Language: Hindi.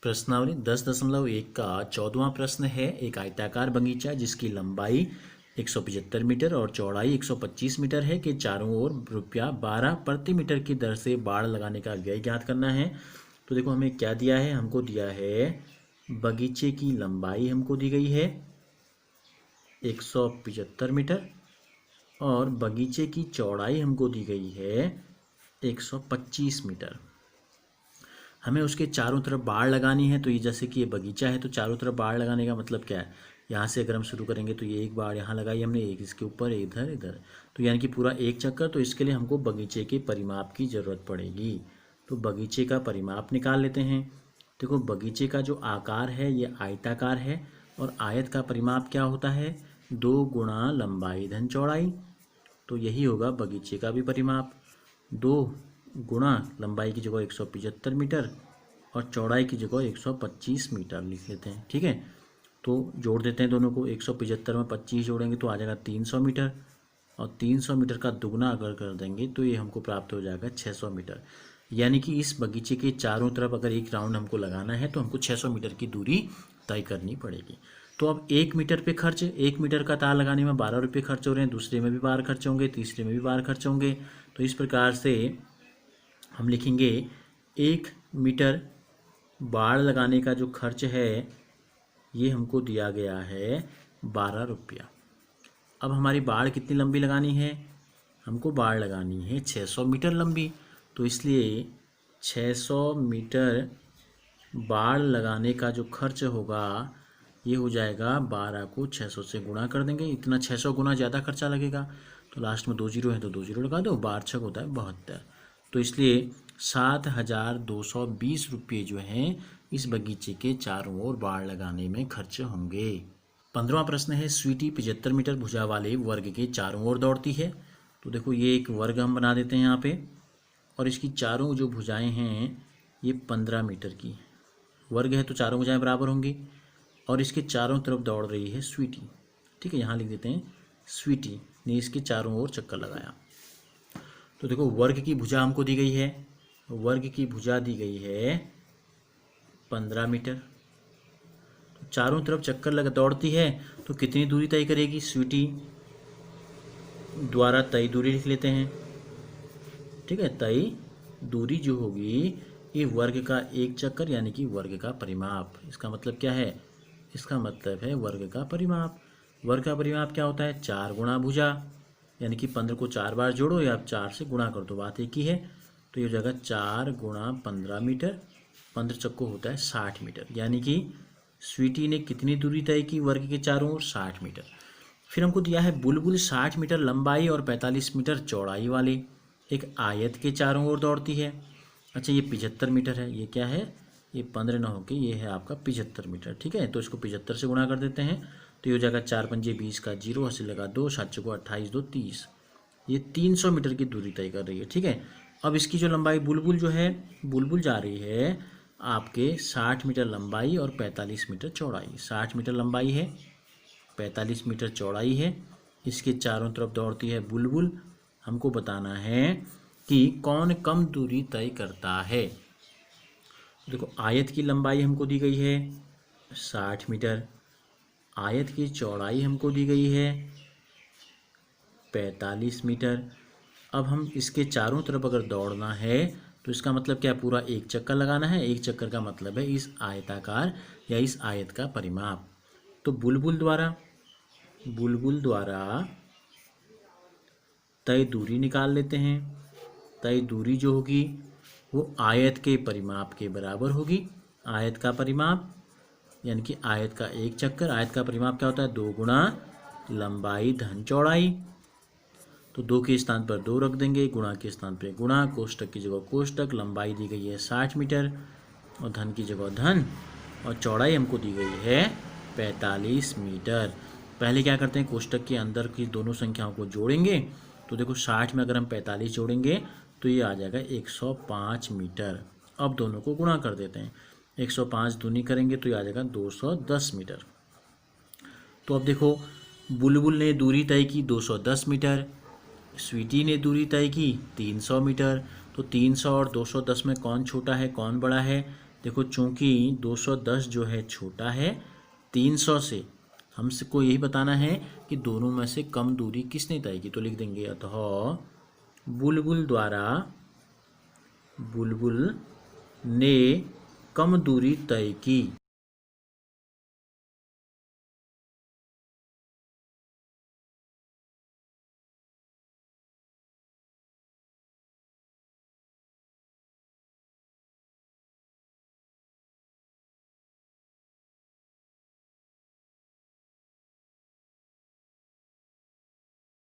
प्रश्नावली 10.1 का 14वां प्रश्न है। एक आयताकार बगीचा जिसकी लंबाई 175 मीटर और चौड़ाई 125 मीटर है के चारों ओर ₹12 प्रति मीटर की दर से बाड़ लगाने का व्यय ज्ञात करना है। तो देखो हमें क्या दिया है, हमको दिया है बगीचे की लंबाई हमको दी गई है 175 मीटर और बगीचे की चौड़ाई हमको दी गई है 125 मीटर। हमें उसके चारों तरफ बाड़ लगानी है। तो ये जैसे कि ये बगीचा है तो चारों तरफ बाड़ लगाने का मतलब क्या है, यहाँ से अगर हम शुरू करेंगे तो ये एक बाड़ यहाँ लगाई हमने, एक इसके ऊपर, इधर इधर, तो यानी कि पूरा एक चक्कर। तो इसके लिए हमको बगीचे के परिमाप की ज़रूरत पड़ेगी। तो बगीचे का परिमाप निकाल लेते हैं। देखो बगीचे का जो आकार है ये आयताकार है और आयत का परिमाप क्या होता है, 2 गुणा लंबाई धन चौड़ाई। तो यही होगा बगीचे का भी परिमाप, 2 गुणा लंबाई की जगह 175 मीटर और चौड़ाई की जगह 125 मीटर लिख लेते हैं। ठीक है, तो जोड़ देते हैं दोनों को। 175 में 25 जोड़ेंगे तो आ जाएगा 300 मीटर और 300 मीटर का दुगना अगर कर देंगे तो ये हमको प्राप्त हो जाएगा 600 मीटर। यानी कि इस बगीचे के चारों तरफ अगर एक राउंड हमको लगाना है तो हमको 600 मीटर की दूरी तय करनी पड़ेगी। तो अब 1 मीटर पे खर्च, 1 मीटर का तार लगाने में 12 रुपये खर्च हो रहे हैं, दूसरे में भी 12 खर्च होंगे, तीसरे में भी 12 खर्च होंगे। तो इस प्रकार से हम लिखेंगे 1 मीटर बाड़ लगाने का जो खर्च है ये हमको दिया गया है 12 रुपया। अब हमारी बाड़ कितनी लंबी लगानी है, हमको बाड़ लगानी है 600 मीटर लंबी। तो इसलिए 600 मीटर बाड़ लगाने का जो खर्च होगा ये हो जाएगा, 12 को 600 से गुणा कर देंगे, इतना 600 गुना ज़्यादा खर्चा लगेगा। तो लास्ट में 2 जीरो है तो 2 जीरो लगा दो, 12 छक होता है 72। तो इसलिए 7,220 रुपये जो हैं इस बगीचे के चारों ओर बाड़ लगाने में खर्च होंगे। 15वां प्रश्न है, स्वीटी 75 मीटर भुजा वाले वर्ग के चारों ओर दौड़ती है। तो देखो ये एक वर्ग हम बना देते हैं यहाँ पे और इसकी चारों जो भुजाएं हैं ये 15 मीटर की वर्ग है, तो चारों भुजाएं बराबर होंगी और इसके चारों तरफ दौड़ रही है स्वीटी। ठीक है, यहाँ लिख देते हैं स्वीटी ने इसके चारों ओर चक्कर लगाया। तो देखो वर्ग की भुजा हमको दी गई है, वर्ग की भुजा दी गई है 15 मीटर। तो चारों तरफ चक्कर लगा दौड़ती है तो कितनी दूरी तय करेगी, स्वीटी द्वारा तय दूरी लिख लेते हैं। ठीक है, तय दूरी जो होगी ये वर्ग का एक चक्कर यानी कि वर्ग का परिमाप। इसका मतलब क्या है, इसका मतलब है वर्ग का परिमाप। वर्ग का परिमाप क्या होता है, 4 गुणा भुजा, यानी कि 15 को 4 बार जोड़ो या आप 4 से गुणा कर दो, बात एक ही है। तो ये हो जाएगा 4 गुणा 15 मीटर, 15 चक्को होता है 60 मीटर। यानी कि स्वीटी ने कितनी दूरी तय की वर्ग के चारों ओर, 60 मीटर। फिर हमको दिया है बुलबुल 60 मीटर लंबाई और 45 मीटर चौड़ाई वाले एक आयत के चारों ओर दौड़ती है। अच्छा ये 75 मीटर है, ये क्या है, ये 15 ना होके ये है आपका 75 मीटर। ठीक है, तो इसको 75 से गुणा कर देते हैं तो ये हो जाएगा 4 पंजे 20 का 0 हासिल लगा 2, 7 चौको 28, 2 30। ये 300 मीटर की दूरी तय कर रही है। ठीक है, अब इसकी जो लंबाई बुलबुल जो है, बुलबुल जा रही है आपके 60 मीटर लंबाई और 45 मीटर चौड़ाई। 60 मीटर लंबाई है, 45 मीटर चौड़ाई है, इसके चारों तरफ दौड़ती है बुलबुल। हमको बताना है कि कौन कम दूरी तय करता है। देखो आयत की लंबाई हमको दी गई है 60 मीटर, आयत की चौड़ाई हमको दी गई है 45 मीटर। अब हम इसके चारों तरफ अगर दौड़ना है तो इसका मतलब क्या, पूरा एक चक्कर लगाना है। एक चक्कर का मतलब है इस आयताकार या इस आयत का परिमाप। तो बुलबुल द्वारा तय दूरी निकाल लेते हैं। तय दूरी जो होगी वो आयत के परिमाप के बराबर होगी। आयत का परिमाप यानी कि आयत का एक चक्कर, आयत का परिमाप क्या होता है, 2 गुणा लंबाई धन चौड़ाई। तो 2 के स्थान पर 2 रख देंगे, गुणा के स्थान पर गुणा, कोष्टक की जगह कोष्टक। लंबाई दी गई है 60 मीटर और धन की जगह धन और चौड़ाई हमको दी गई है 45 मीटर। पहले क्या करते हैं, कोष्टक के अंदर की दोनों संख्याओं को जोड़ेंगे। तो देखो 60 में अगर हम 45 जोड़ेंगे तो ये आ जाएगा 105 मीटर। अब दोनों को गुणा कर देते हैं, 105 दूनी करेंगे तो ये आ जाएगा 210 मीटर। तो अब देखो बुलबुल ने दूरी तय की 210 मीटर, स्वीटी ने दूरी तय की 300 मीटर। तो 300 और 210 में कौन छोटा है कौन बड़ा है, देखो चूंकि 210 जो है छोटा है 300 से, हमको यही बताना है कि दोनों में से कम दूरी किसने तय की। तो लिख देंगे अतः बुलबुल ने कम दूरी तय की।